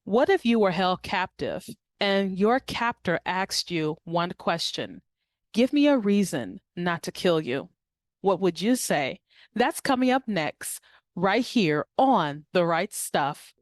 What if you were held captive and your captor asked you one question? Give me a reason not to kill you. What would you say? That's coming up next, right here on The Right Stuff.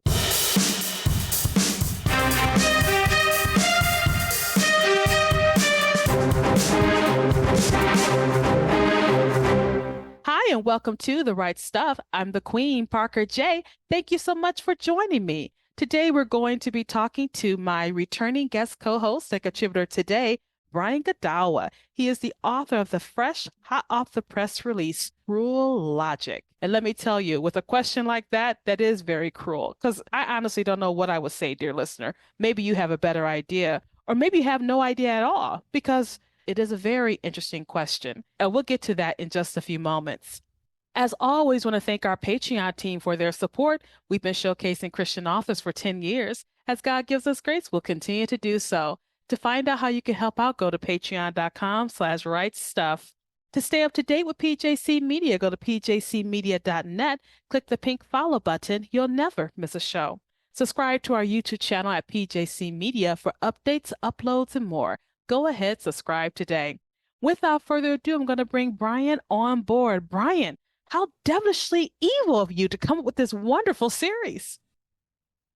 Hi, and welcome to The Right Stuff. I'm the Queen, Parker J. Thank you so much for joining me. Today, we're going to be talking to my returning guest co-host and contributor today, Brian Godawa. He is the author of the fresh, hot off the press release, Cruel Logic. And let me tell you, with a question like that, that is very cruel, because I honestly don't know what I would say, dear listener. Maybe you have a better idea, or maybe you have no idea at all, because it is a very interesting question, and we'll get to that in just a few moments. As always, want to thank our Patreon team for their support. We've been showcasing Christian authors for 10 years. As God gives us grace, we'll continue to do so. To find out how you can help out, go to patreon.com/rightstuff. To stay up to date with PJC Media, go to pjcmedia.net, click the pink follow button. You'll never miss a show. Subscribe to our YouTube channel at PJC Media for updates, uploads, and more. Go ahead, subscribe today. Without further ado, I'm going to bring Brian on board. Brian, how devilishly evil of you to come up with this wonderful series.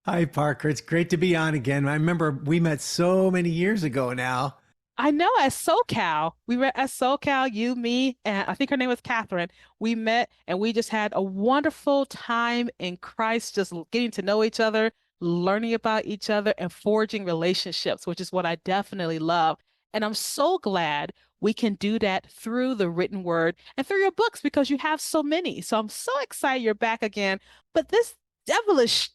Hi, Parker. It's great to be on again. I remember we met so many years ago now. I know, at SoCal. We were at SoCal, you, me, and I think her name was Catherine. We met and we just had a wonderful time in Christ, just getting to know each other, learning about each other, and forging relationships, which is what I definitely love. And I'm so glad we can do that through the written word and through your books because you have so many. So I'm so excited you're back again. But this devilish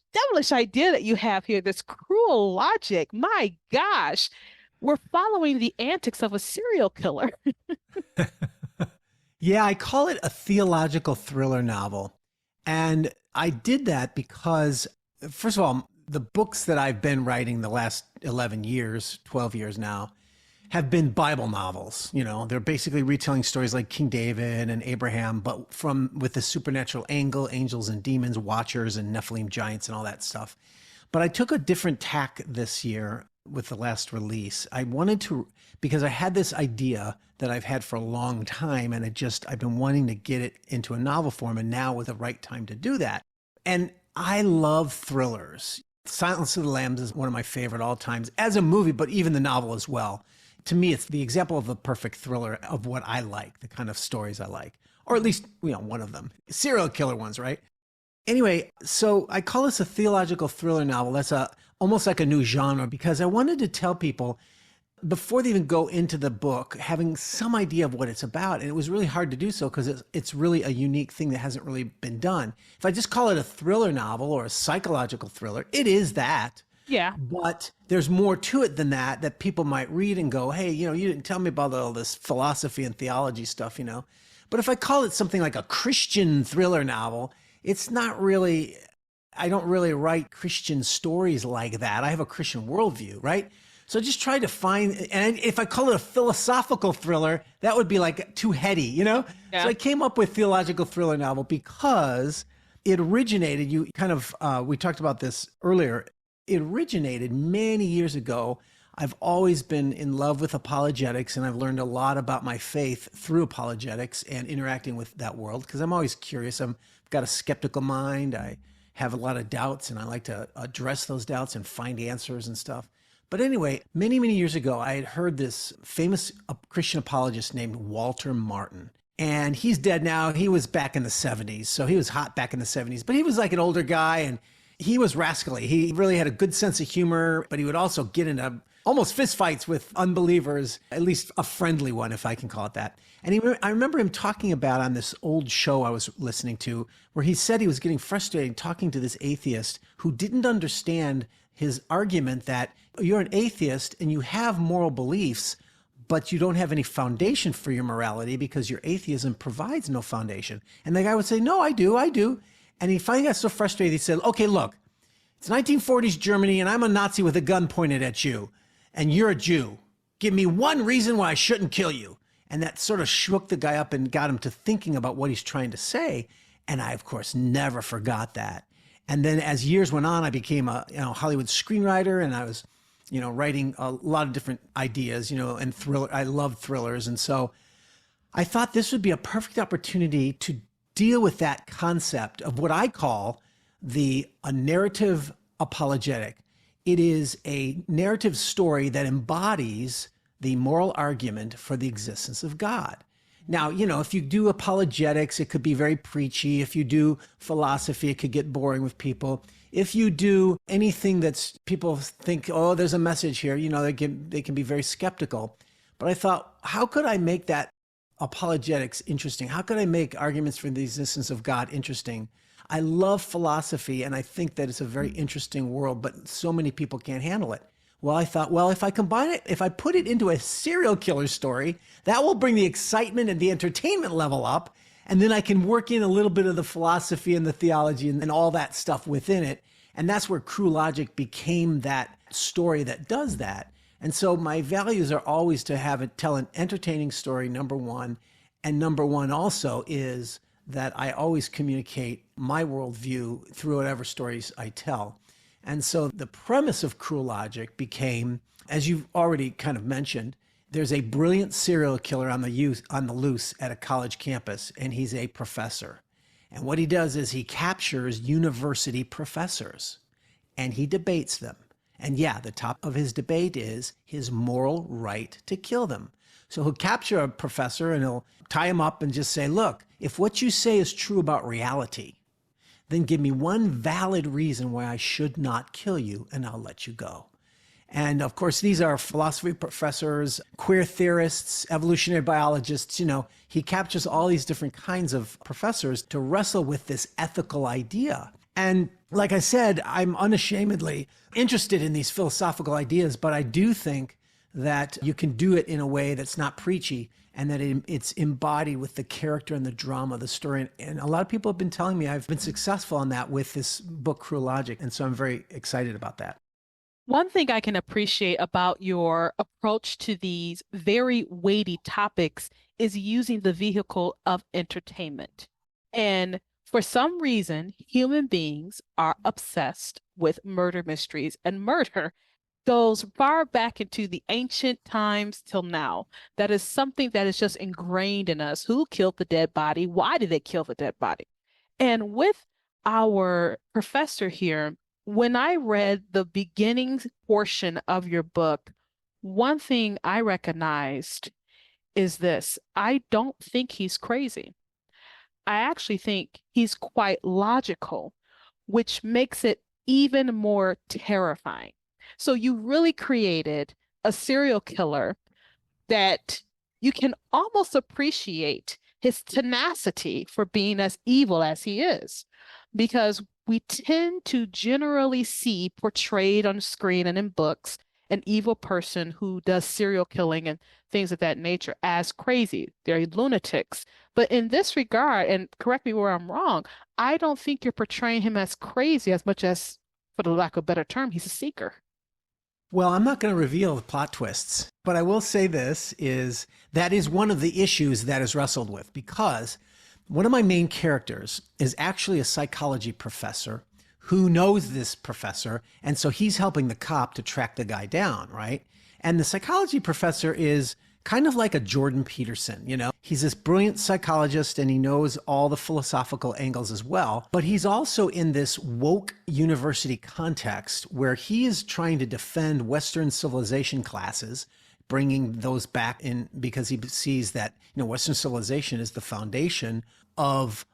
idea that you have here, this cruel logic, my gosh, we're following the antics of a serial killer. Yeah, I call it a theological thriller novel. And I did that because, first of all, the books that I've been writing the last 11 years, 12 years now, have been Bible novels. You know, they're basically retelling stories like King David and Abraham, but with the supernatural angle, angels and demons, watchers and Nephilim giants and all that stuff. But I took a different tack this year with the last release. I wanted to, because I had this idea that I've had for a long time, and I've been wanting to get it into a novel form, and now was the right time to do that. And I love thrillers. Silence of the Lambs is one of my favorite all times as a movie, but even the novel as well. To me, it's the example of the perfect thriller of what I like, the kind of stories I like, or at least, one of them. Serial killer ones, right? Anyway, so I call this a theological thriller novel. That's almost like a new genre because I wanted to tell people before they even go into the book, having some idea of what it's about. And it was really hard to do so because it's really a unique thing that hasn't really been done. If I just call it a thriller novel or a psychological thriller, it is that. Yeah. But there's more to it than that people might read and go, hey, you didn't tell me about all this philosophy and theology stuff, But if I call it something like a Christian thriller novel, it's not really, I don't really write Christian stories like that. I have a Christian worldview, right? So I just tried to find, and if I call it a philosophical thriller, that would be like too heady, Yeah. So I came up with theological thriller novel because it originated, we talked about this earlier, it originated many years ago. I've always been in love with apologetics, and I've learned a lot about my faith through apologetics and interacting with that world because I'm always curious. I've got a skeptical mind. I have a lot of doubts, and I like to address those doubts and find answers and stuff. But anyway, many, many years ago, I had heard this famous Christian apologist named Walter Martin. And he's dead now. He was back in the 70s, so he was hot back in the 70s. But he was like an older guy, and he was rascally. He really had a good sense of humor, but he would also get into almost fistfights with unbelievers, at least a friendly one, if I can call it that. And I remember him talking about on this old show I was listening to, where he said he was getting frustrated talking to this atheist who didn't understand his argument that you're an atheist and you have moral beliefs, but you don't have any foundation for your morality because your atheism provides no foundation. And the guy would say, no, I do. And he finally got so frustrated, he said, okay, look, it's 1940s Germany and I'm a Nazi with a gun pointed at you and you're a Jew. Give me one reason why I shouldn't kill you. And that sort of shook the guy up and got him to thinking about what he's trying to say. And I, of course, never forgot that. And then as years went on, I became a Hollywood screenwriter, and I was writing a lot of different ideas, and thriller. I love thrillers. And so I thought this would be a perfect opportunity to deal with that concept of what I call a narrative apologetic. It is a narrative story that embodies the moral argument for the existence of God. Now, if you do apologetics, it could be very preachy. If you do philosophy, it could get boring with people. If you do anything that's people think, oh, there's a message here, they can be very skeptical. But I thought, how could I make that apologetics interesting? How could I make arguments for the existence of God interesting? I love philosophy, and I think that it's a very interesting world, but so many people can't handle it. Well, I thought, if I combine it, if I put it into a serial killer story, that will bring the excitement and the entertainment level up. And then I can work in a little bit of the philosophy and the theology and all that stuff within it. And that's where Cruel Logic became that story that does that. And so my values are always to tell an entertaining story, number one. And number one also is that I always communicate my worldview through whatever stories I tell. And so the premise of Cruel Logic became, as you've already kind of mentioned, there's a brilliant serial killer on the loose at a college campus, and he's a professor. And what he does is he captures university professors and he debates them. And yeah, the top of his debate is his moral right to kill them. So he'll capture a professor and he'll tie him up and just say, look, if what you say is true about reality, then give me one valid reason why I should not kill you, and I'll let you go. And of course, these are philosophy professors, queer theorists, evolutionary biologists. He captures all these different kinds of professors to wrestle with this ethical idea. And like I said, I'm unashamedly interested in these philosophical ideas, but I do think that you can do it in a way that's not preachy, and that it's embodied with the character and the drama of the story. And a lot of people have been telling me I've been successful on that with this book, Cruel Logic. And so I'm very excited about that. One thing I can appreciate about your approach to these very weighty topics is using the vehicle of entertainment. And for some reason, human beings are obsessed with murder mysteries, and murder goes far back into the ancient times till now. That is something that is just ingrained in us. Who killed the dead body? Why did they kill the dead body? And with our professor here, when I read the beginning portion of your book, one thing I recognized is this: I don't think he's crazy. I actually think he's quite logical, which makes it even more terrifying. So you really created a serial killer that you can almost appreciate his tenacity for being as evil as he is, because we tend to generally see portrayed on screen and in books an evil person who does serial killing and things of that nature as crazy. They're lunatics. But in this regard, and correct me where I'm wrong, I don't think you're portraying him as crazy as much as, for the lack of a better term, he's a seeker. Well, I'm not going to reveal the plot twists, but I will say this is that is one of the issues that is wrestled with, because one of my main characters is actually a psychology professor who knows this professor. And so he's helping the cop to track the guy down, right? And the psychology professor is kind of like a Jordan Peterson, He's this brilliant psychologist and he knows all the philosophical angles as well. But he's also in this woke university context where he is trying to defend Western civilization classes, bringing those back in because he sees that, Western civilization is the foundation of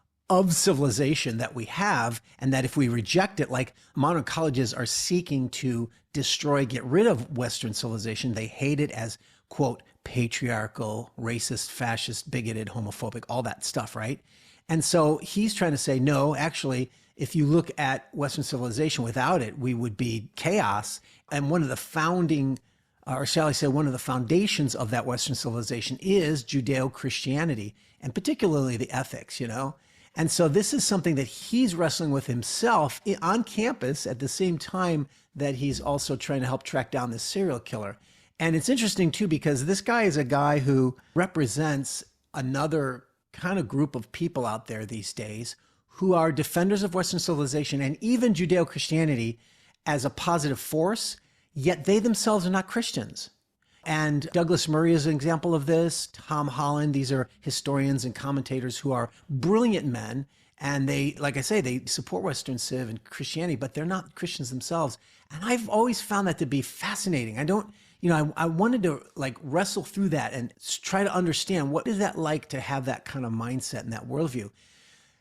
civilization that we have, and that if we reject it, like modern colleges are seeking to destroy, get rid of Western civilization, they hate it as, quote, patriarchal, racist, fascist, bigoted, homophobic, all that stuff, right? And so he's trying to say, no, actually, if you look at Western civilization, without it, we would be chaos. And one of the founding, or shall I say, one of the foundations of that Western civilization is Judeo-Christianity, and particularly the ethics, And so this is something that he's wrestling with himself on campus at the same time that he's also trying to help track down this serial killer. And it's interesting too, because this guy is a guy who represents another kind of group of people out there these days who are defenders of Western civilization and even Judeo-Christianity as a positive force, yet they themselves are not Christians. And Douglas Murray is an example of this. Tom Holland, these are historians and commentators who are brilliant men. And they, like I say, they support Western Civ and Christianity, but they're not Christians themselves. And I've always found that to be fascinating. I wanted to like wrestle through that and try to understand what is that like to have that kind of mindset and that worldview.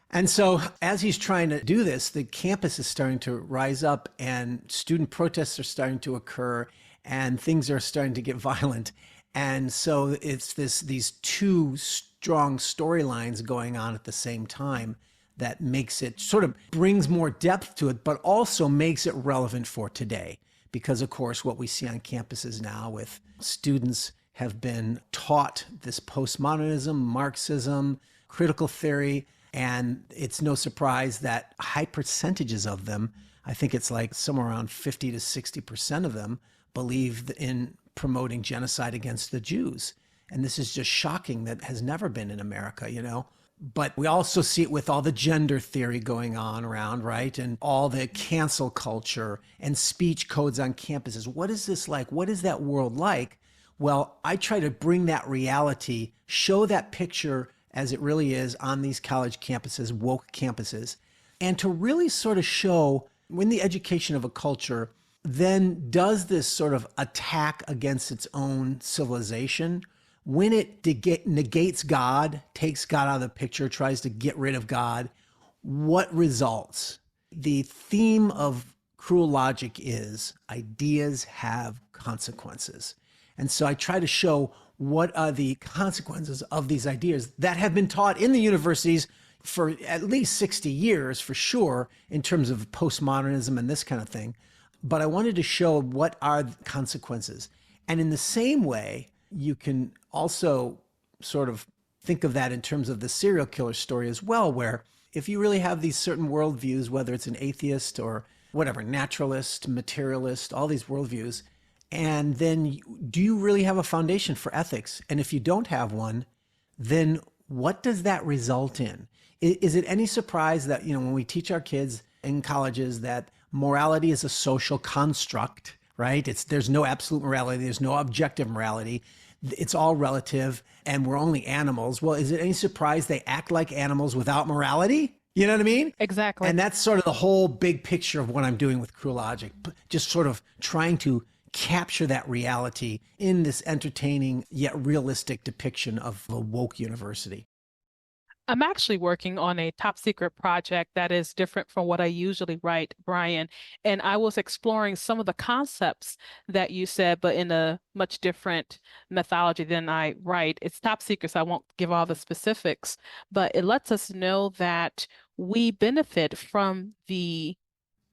And so as he's trying to do this, the campus is starting to rise up and student protests are starting to occur and things are starting to get violent. And so it's these two strong storylines going on at the same time that makes it sort of brings more depth to it, but also makes it relevant for today. Because of course, what we see on campuses now with students have been taught this postmodernism, Marxism, critical theory, and it's no surprise that high percentages of them, I think it's like somewhere around 50 to 60% of them, believe in promoting genocide against the Jews. And this is just shocking. That has never been in America, you know. But we also see it with all the gender theory going on around, right? And all the cancel culture and speech codes on campuses. What is this like? What is that world like? Well, I try to bring that reality, show that picture as it really is on these college campuses, woke campuses, and to really sort of show when the education of a culture then does this sort of attack against its own civilization, when it negates God, takes God out of the picture, tries to get rid of God, what results? The theme of Cruel Logic is ideas have consequences. And so I try to show what are the consequences of these ideas that have been taught in the universities for at least 60 years, for sure, in terms of postmodernism and this kind of thing. But I wanted to show what are the consequences. And in the same way, you can also sort of think of that in terms of the serial killer story as well, where if you really have these certain worldviews, whether it's an atheist or whatever, naturalist, materialist, all these worldviews, and then do you really have a foundation for ethics? And if you don't have one, then what does that result in? Is it any surprise that, you know, when we teach our kids in colleges that morality is a social construct, right? There's no absolute morality. There's no objective morality. It's all relative and we're only animals. Well, is it any surprise they act like animals without morality? You know what I mean? Exactly. And that's sort of the whole big picture of what I'm doing with Cruel Logic, just sort of trying to capture that reality in this entertaining yet realistic depiction of a woke university. I'm actually working on a top secret project that is different from what I usually write, Brian. And I was exploring some of the concepts that you said, but in a much different methodology than I write. It's top secret, so I won't give all the specifics, but it lets us know that we benefit from the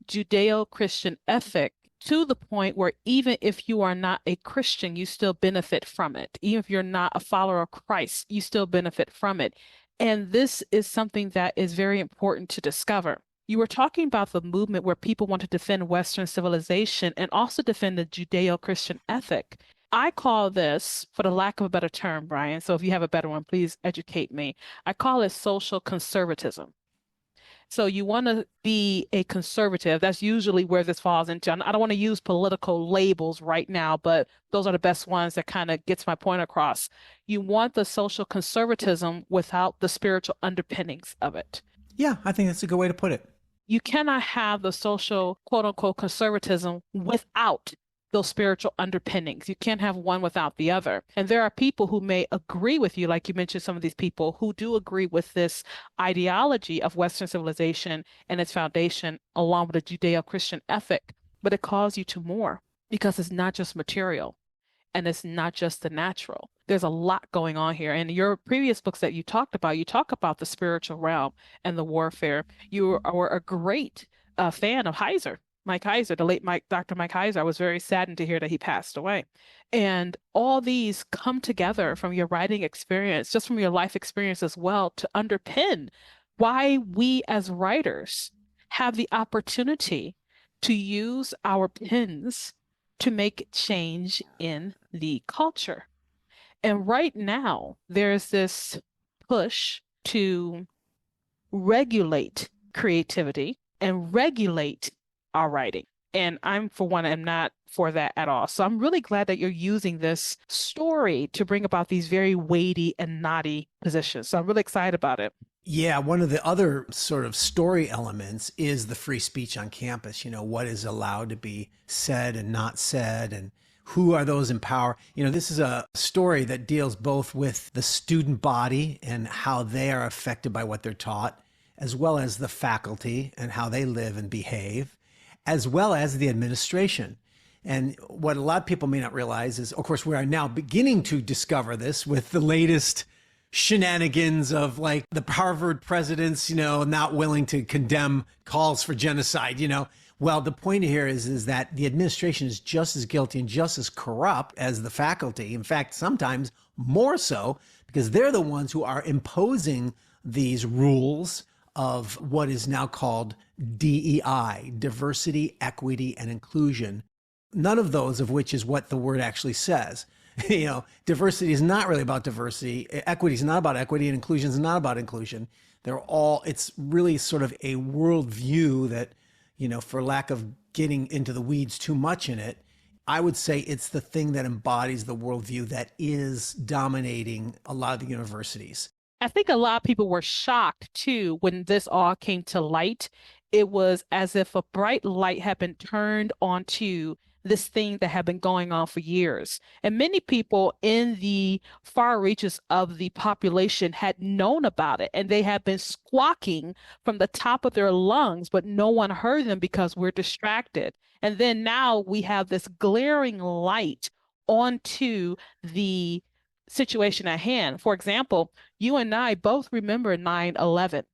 Judeo-Christian ethic to the point where even if you are not a Christian, you still benefit from it. Even if you're not a follower of Christ, you still benefit from it. And this is something that is very important to discover. You were talking about the movement where people want to defend Western civilization and also defend the Judeo-Christian ethic. I call this, for the lack of a better term, Brian, so if you have a better one, please educate me. I call it social conservatism. So you want to be a conservative. That's usually where this falls into. I don't want to use political labels right now, but those are the best ones that kind of gets my point across. You want the social conservatism without the spiritual underpinnings of it. Yeah, I think that's a good way to put it. You cannot have the social quote unquote conservatism without those spiritual underpinnings. You can't have one without the other. And there are people who may agree with you, like you mentioned, some of these people who do agree with this ideology of Western civilization and its foundation, along with the Judeo-Christian ethic, but it calls you to more because it's not just material and it's not just the natural. There's a lot going on here. And your previous books that you talk about the spiritual realm and the warfare. You are a great fan of Heiser. Mike Heiser, the late Dr. Mike Heiser. I was very saddened to hear that he passed away. And all these come together from your writing experience, just from your life experience as well, to underpin why we as writers have the opportunity to use our pens to make change in the culture. And right now, there's this push to regulate creativity and regulate our writing. And I'm, for one, am not for that at all. So I'm really glad that you're using this story to bring about these very weighty and knotty positions. So I'm really excited about it. Yeah, one of the other sort of story elements is the free speech on campus. What is allowed to be said and not said, and who are those in power? This is a story that deals both with the student body and how they are affected by what they're taught, as well as the faculty and how they live and behave, as well as the administration. And what a lot of people may not realize is, of course, we are now beginning to discover this with the latest shenanigans of like the Harvard presidents, not willing to condemn calls for genocide, Well, the point here is that the administration is just as guilty and just as corrupt as the faculty. In fact, sometimes more so, because they're the ones who are imposing these rules of what is now called DEI, diversity, equity, and inclusion. None of those of which is what the word actually says. Diversity is not really about diversity. Equity is not about equity, and inclusion is not about inclusion. It's really sort of a worldview that, for lack of getting into the weeds too much in it, I would say it's the thing that embodies the worldview that is dominating a lot of the universities. I think a lot of people were shocked too when this all came to light. It was as if a bright light had been turned onto this thing that had been going on for years. And many people in the far reaches of the population had known about it, and they had been squawking from the top of their lungs, but no one heard them because we're distracted. And then now we have this glaring light onto the situation at hand. For example, you and I both remember 9/11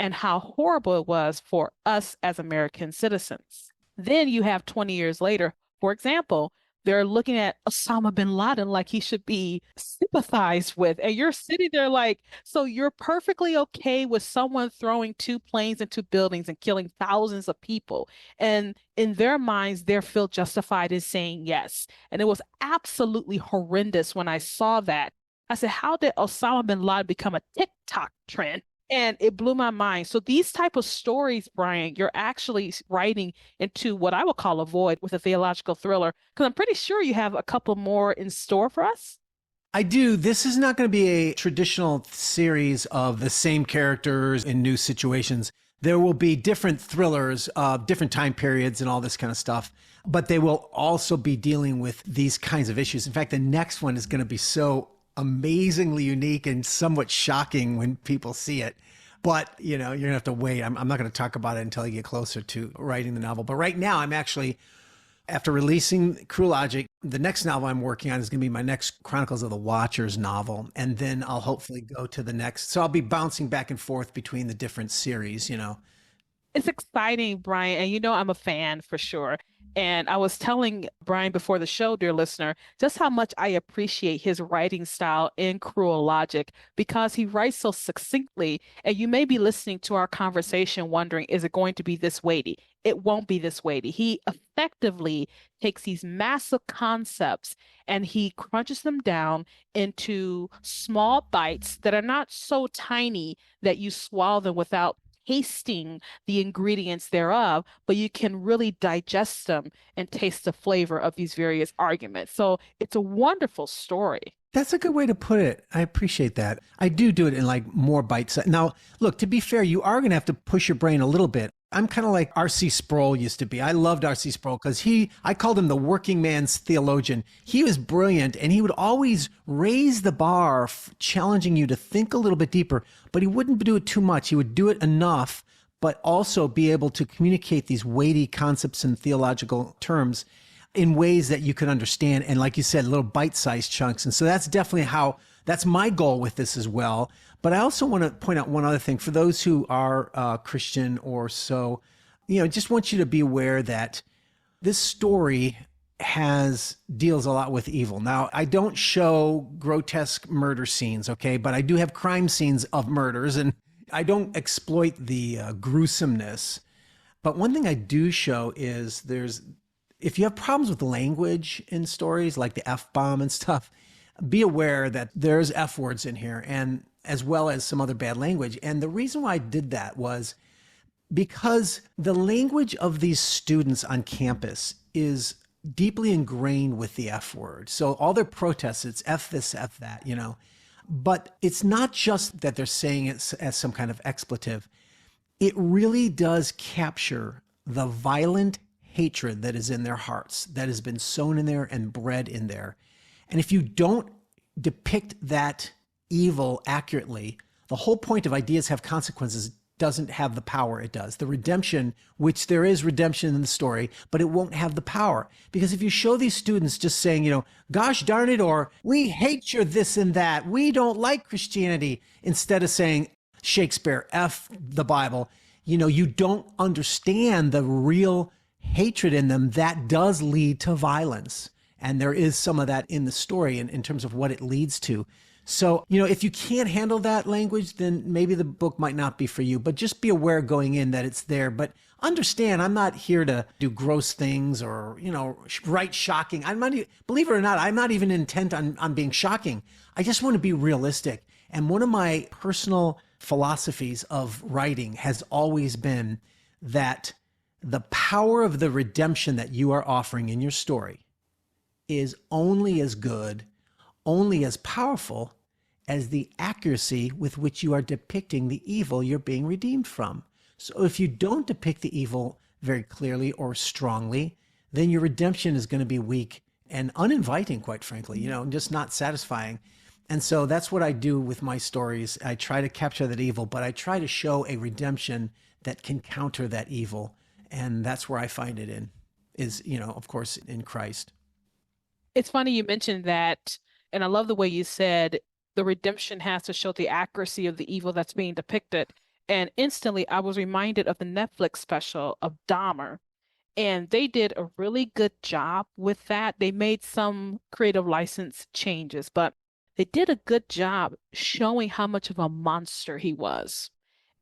and how horrible it was for us as American citizens. Then you have 20 years later, for example, they're looking at Osama bin Laden like he should be sympathized with. And you're sitting there like, so you're perfectly okay with someone throwing two planes into buildings and killing thousands of people. And in their minds, they feel justified in saying yes. And it was absolutely horrendous when I saw that. I said, how did Osama bin Laden become a TikTok trend? And it blew my mind. So these type of stories, Brian, you're actually writing into what I would call a void with a theological thriller, because I'm pretty sure you have a couple more in store for us. I do. This is not going to be a traditional series of the same characters in new situations. There will be different thrillers, different time periods and all this kind of stuff, but they will also be dealing with these kinds of issues. In fact, the next one is going to be so amazingly unique and somewhat shocking when people see it. But, you're going to have to wait. I'm not going to talk about it until I get closer to writing the novel. But right now, I'm actually, after releasing Cruel Logic, the next novel I'm working on is going to be my next Chronicles of the Watchers novel. And then I'll hopefully go to the next. So I'll be bouncing back and forth between the different series. It's exciting, Brian. And I'm a fan for sure. And I was telling Brian before the show, dear listener, just how much I appreciate his writing style in Cruel Logic, because he writes so succinctly. And you may be listening to our conversation wondering, is it going to be this weighty? It won't be this weighty. He effectively takes these massive concepts and he crunches them down into small bites that are not so tiny that you swallow them without tasting the ingredients thereof, but you can really digest them and taste the flavor of these various arguments. So it's a wonderful story. That's a good way to put it. I appreciate that. I do it in like more bites. Now, look, to be fair, you are going to have to push your brain a little bit. I'm kind of like R.C. Sproul used to be. I loved R.C. Sproul because I called him the working man's theologian. He was brilliant and he would always raise the bar, challenging you to think a little bit deeper, but he wouldn't do it too much. He would do it enough, but also be able to communicate these weighty concepts and theological terms in ways that you could understand. And like you said, little bite-sized chunks. And so that's definitely that's my goal with this as well. But I also want to point out one other thing for those who are Christian or so, just want you to be aware that this story deals a lot with evil. Now, I don't show grotesque murder scenes, okay, but I do have crime scenes of murders, and I don't exploit the gruesomeness. But one thing I do show is if you have problems with language in stories like the F-bomb and stuff, be aware that there's F words in here, and as well as some other bad language. And the reason why I did that was because the language of these students on campus is deeply ingrained with the F word. So all their protests, it's F this, F that, But it's not just that they're saying it as some kind of expletive. It really does capture the violent hatred that is in their hearts, that has been sown in there and bred in there. And if you don't depict that evil accurately, the whole point of ideas have consequences doesn't have the power it does. The redemption, which there is redemption in the story, but it won't have the power. Because if you show these students just saying, gosh darn it, or we hate your this and that, we don't like Christianity, instead of saying Shakespeare, F the Bible, you don't understand the real hatred in them that does lead to violence. And there is some of that in the story in terms of what it leads to. So, if you can't handle that language, then maybe the book might not be for you, but just be aware going in that it's there. But understand, I'm not here to do gross things or, write shocking. Believe it or not, I'm not even intent on being shocking. I just want to be realistic. And one of my personal philosophies of writing has always been that the power of the redemption that you are offering in your story is only as good, only as powerful as the accuracy with which you are depicting the evil you're being redeemed from. So if you don't depict the evil very clearly or strongly, then your redemption is going to be weak and uninviting, quite frankly, just not satisfying. And so that's what I do with my stories. I try to capture that evil, but I try to show a redemption that can counter that evil. And that's where I find it is, of course, in Christ. It's funny you mentioned that, and I love the way you said the redemption has to show the accuracy of the evil that's being depicted. And instantly, I was reminded of the Netflix special of Dahmer. And they did a really good job with that. They made some creative license changes, but they did a good job showing how much of a monster he was.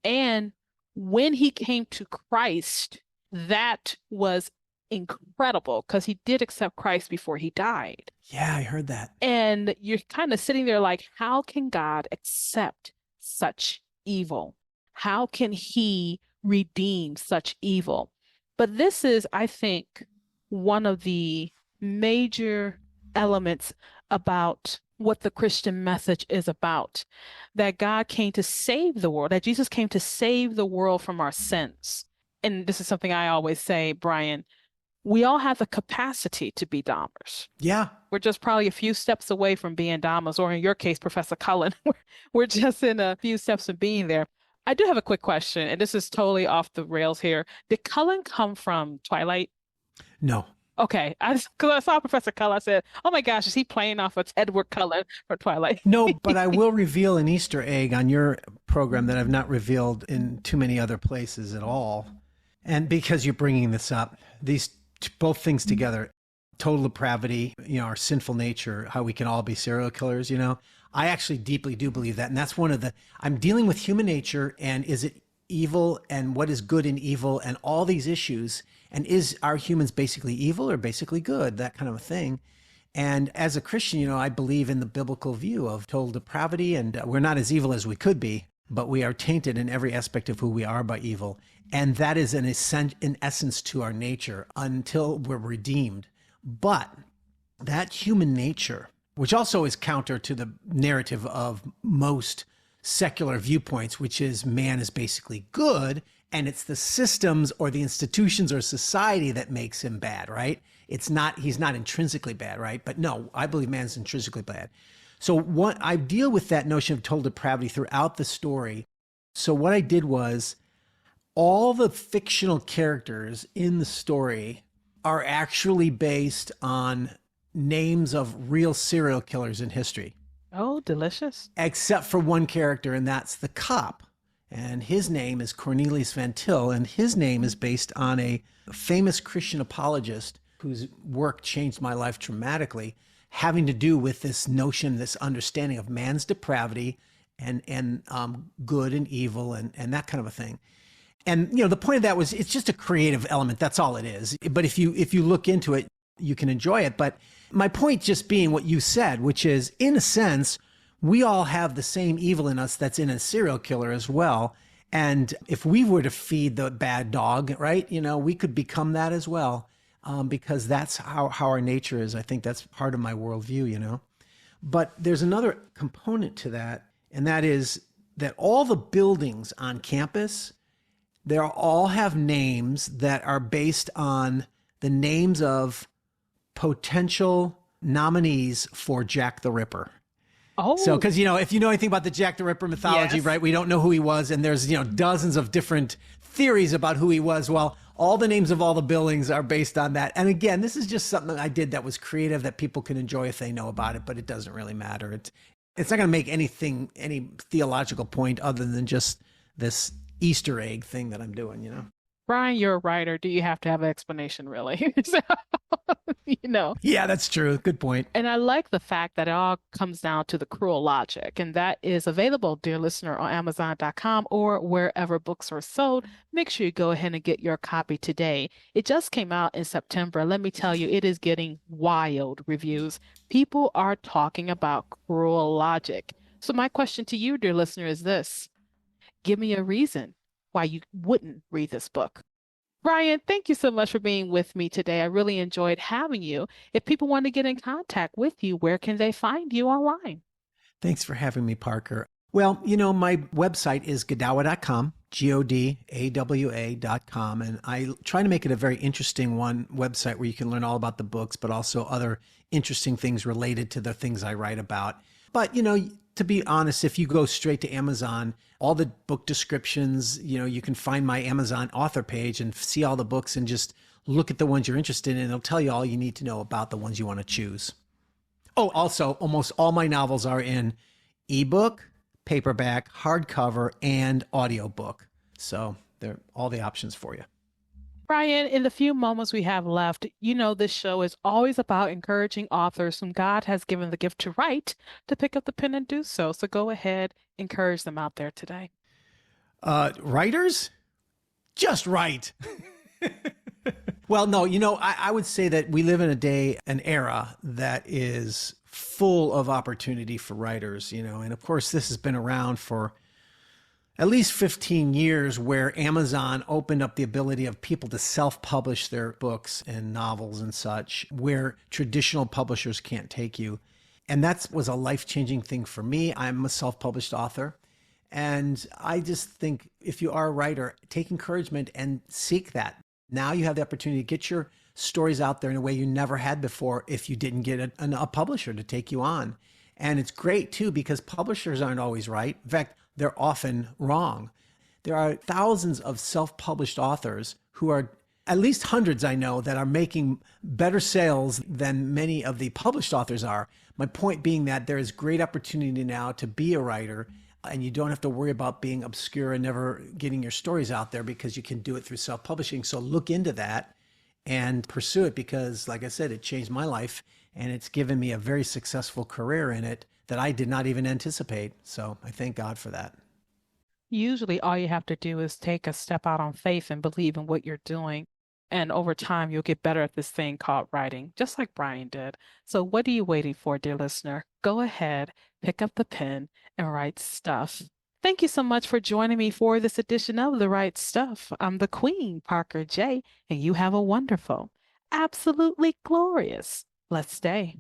And when he came to Christ, that was incredible because he did accept Christ before he died. Yeah, I heard that. And you're kind of sitting there like, how can God accept such evil? How can he redeem such evil? But this is, I think, one of the major elements about what the Christian message is about, that God came to save the world, that Jesus came to save the world from our sins. And this is something I always say, Brian, we all have the capacity to be Dahmers. Yeah. We're just probably a few steps away from being Dahmers, or in your case, Professor Cullen, we're just in a few steps of being there. I do have a quick question, and this is totally off the rails here. Did Cullen come from Twilight? No. Okay, because I saw Professor Cullen, I said, oh my gosh, is he playing off of Edward Cullen from Twilight? No, but I will reveal an Easter egg on your program that I've not revealed in too many other places at all. And because you're bringing this up, these both things together, total depravity, our sinful nature, how we can all be serial killers, I actually deeply do believe that. And that's I'm dealing with human nature, and is it evil, and what is good and evil, and all these issues. And are humans basically evil or basically good? That kind of a thing. And as a Christian, I believe in the biblical view of total depravity, and we're not as evil as we could be, but we are tainted in every aspect of who we are by evil. And that is in essence to our nature until we're redeemed. But that human nature, which also is counter to the narrative of most secular viewpoints, which is man is basically good, and it's the systems or the institutions or society that makes him bad, right? He's not intrinsically bad, right? But no, I believe man's intrinsically bad. So I deal with that notion of total depravity throughout the story. So what I did was, all the fictional characters in the story are actually based on names of real serial killers in history. Oh, delicious. Except for one character, and that's the cop. And his name is Cornelius Van Til, and his name is based on a famous Christian apologist whose work changed my life dramatically, having to do with this notion, this understanding of man's depravity and good and evil and that kind of a thing. And, the point of that was, it's just a creative element. That's all it is. But if you look into it, you can enjoy it. But my point just being what you said, which is, in a sense, we all have the same evil in us that's in a serial killer as well. And if we were to feed the bad dog, right, we could become that as well, because that's how our nature is. I think that's part of my worldview. But there's another component to that, and that is that all the buildings on campus, they all have names that are based on the names of potential nominees for Jack the Ripper. Oh, So, because, if you know anything about the Jack the Ripper mythology, yes. right, we don't know who he was. And there's, dozens of different theories about who he was. Well, all the names of all the buildings are based on that. And again, this is just something I did that was creative that people can enjoy if they know about it, but it doesn't really matter. It's not going to make any theological point other than just this Easter egg thing that I'm doing. Brian, you're a writer. Do you have to have an explanation, really? So, you know. Yeah, that's true. Good point. And I like the fact that it all comes down to the cruel logic, and that is available, dear listener, on Amazon.com or wherever books are sold. Make sure you go ahead and get your copy today. It just came out in September. Let me tell you, it is getting wild reviews. People are talking about cruel logic. So my question to you, dear listener, is this. Give me a reason why you wouldn't read this book. Brian, thank you so much for being with me today. I really enjoyed having you. If people want to get in contact with you, where can they find you online? Thanks for having me, Parker. Well, my website is godawa.com, Godawa.com. And I try to make it a very interesting website where you can learn all about the books, but also other interesting things related to the things I write about. But, to be honest, if you go straight to Amazon, all the book descriptions, you can find my Amazon author page and see all the books and just look at the ones you're interested in. It'll tell you all you need to know about the ones you want to choose. Oh, also, almost all my novels are in ebook, paperback, hardcover, and audiobook. So they're all the options for you. Brian, in the few moments we have left, this show is always about encouraging authors whom God has given the gift to write to pick up the pen and do so. So go ahead, encourage them out there today. Writers? Just write. Well, no, I would say that we live in an era that is full of opportunity for writers, and of course this has been around for at least 15 years, where Amazon opened up the ability of people to self-publish their books and novels and such, where traditional publishers can't take you. And that was a life-changing thing for me. I'm a self-published author. And I just think if you are a writer, take encouragement and seek that. Now you have the opportunity to get your stories out there in a way you never had before if you didn't get a publisher to take you on. And it's great too, because publishers aren't always right. In fact, they're often wrong. There are thousands of self-published authors who are, at least hundreds I know, that are making better sales than many of the published authors are. My point being that there is great opportunity now to be a writer, and you don't have to worry about being obscure and never getting your stories out there, because you can do it through self-publishing. So look into that and pursue it, because like I said, it changed my life and it's given me a very successful career in it that I did not even anticipate. So I thank God for that. Usually, all you have to do is take a step out on faith and believe in what you're doing. And over time, you'll get better at this thing called writing, just like Brian did. So, what are you waiting for, dear listener? Go ahead, pick up the pen, and write stuff. Thank you so much for joining me for this edition of The Right Stuff. I'm the Queen, Parker J, and you have a wonderful, absolutely glorious, blessed day.